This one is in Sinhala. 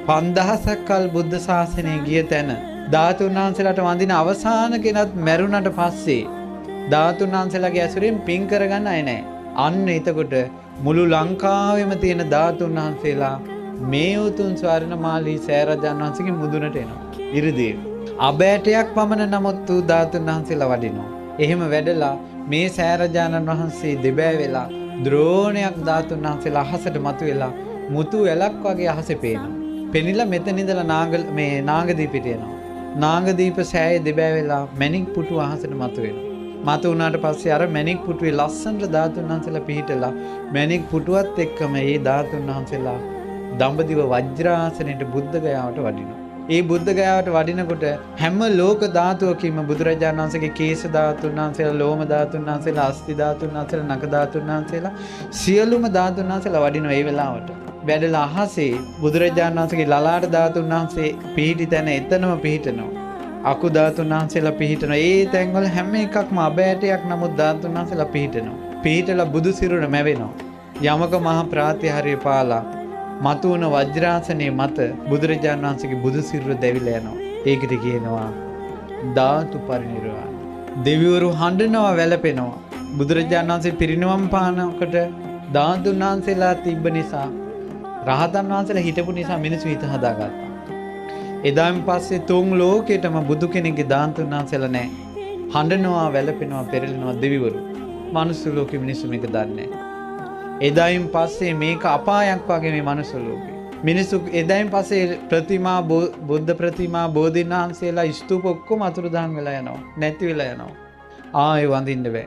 5000ක් කල් බුද්ධ ශාසනය ගිය තැන ධාතුන් වහන්සේලාට වඳින අවසාන කෙනත් මැරුණට පස්සේ ධාතුන් වහන්සේලාගේ ඇසුරෙන් පින් කරගන්න අය නැහැ. අන්න එතකොට මුළු ලංකාවෙම තියෙන ධාතුන් වහන්සේලා මේ උතුම් ස්වර්ණමාලී සෑරජාණන් වහන්සේගේ මුදුනට එනවා. ඉරිදී අබෑටයක් පමණ නමුත් තු ධාතුන් වහන්සේලා වඩිනවා. එහෙම වැඩලා මේ සෑරජාණන් වහන්සේ දෙබෑ වෙලා ද්‍රෝණයක් ධාතුන් වහන්සේලා අහසට මතුවෙලා මුතු ඇලක් වගේ අහසේ පේනවා. පෙනිලා මෙතන ඉඳලා මේ නාගදීපිට එනවා. නාගදීප සෑයේ දෙබෑ වෙලා මැණික් පුටු අහසට මතුවෙනවා. මතු වුණාට පස්සේ අර මැණික් පුටුවේ ලස්සනට ධාතුන් වහන්සේලා පිහිටලා මැණික් පුටුවත් එක්කම මේ ධාතුන් වහන්සේලා දඹදිව වජ්‍රාසනයේ බුද්ධ ගයාවට වඩිනවා. ඒ බුද්ධ ගයාවට වඩිනකොට හැම ලෝක ධාතුවකින්ම බුදුරජාණන් වහන්සේගේ කේශ ධාතුන් වහන්සේලා, ලෝම ධාතුන් වහන්සේලා, අස්ථි ධාතුන් වහන්සේලා, නඛ ධාතුන් වහන්සේලා සියලුම ධාතුන් වහන්සේලා වඩිනවා ඒ වෙලාවට. වැඩලා අහසේ බුදුරජාණන් වහන්සේගේ ලලාට ධාතුන් වහන්සේ පිහිටි තැන එතනම පිහිටනවා. අකු ධාතුන් වහන්සේලා පිහිටනවා. ඒ තැන්වල හැම එකක්ම අබෑටයක් නමුත් ධාතුන් වහන්සේලා පිහිටනවා. පිහිටලා බුදු සිරුර මැවෙනවා. යමක මහා ප්‍රාතිහාර්ය පාලා මතුවන වජ්‍රාසනයේ මත බුදුරජාණන් වහන්සේගේ බුදු සිරුර දැවිලා යනවා. ඒකට කියනවා ධාතු පරිනිර්වාණ. දෙවිවරු හඬනවා, වැළපෙනවා. බුදුරජාණන් වහන්සේ පිරිනිවන් පානකොට ධාතුන් වහන්සේලා තිබ්බ නිසා, රහතන් වහන්සේලා හිටපු නිසා මිනිස්සු හිත හදාගත්තා. එදායින් පස්සේ තුන් ලෝකෙටම බුදු කෙනෙක්ගේ ධාතුන් වහන්සේලා නැහැ. හඬනවා, වැළපෙනවා, පෙරලෙනවා දෙවිවරු. මනුස්ස ලෝකෙ මිනිස්සු මේක දන්නේ නැහැ. එදායින් පස්සේ මේක අපායක් වගේ මේ මනුස්ස ලෝකේ. මිනිස්සු එදායින් පස්සේ ප්‍රතිමා, බුද්ධ ප්‍රතිමා, බෝධීන් වහන්සේලා ස්තූප ඔක්කොම අතුරුදහන් වෙලා යනවා. නැති වෙලා යනවා. ආයෙ වඳින්න බෑ.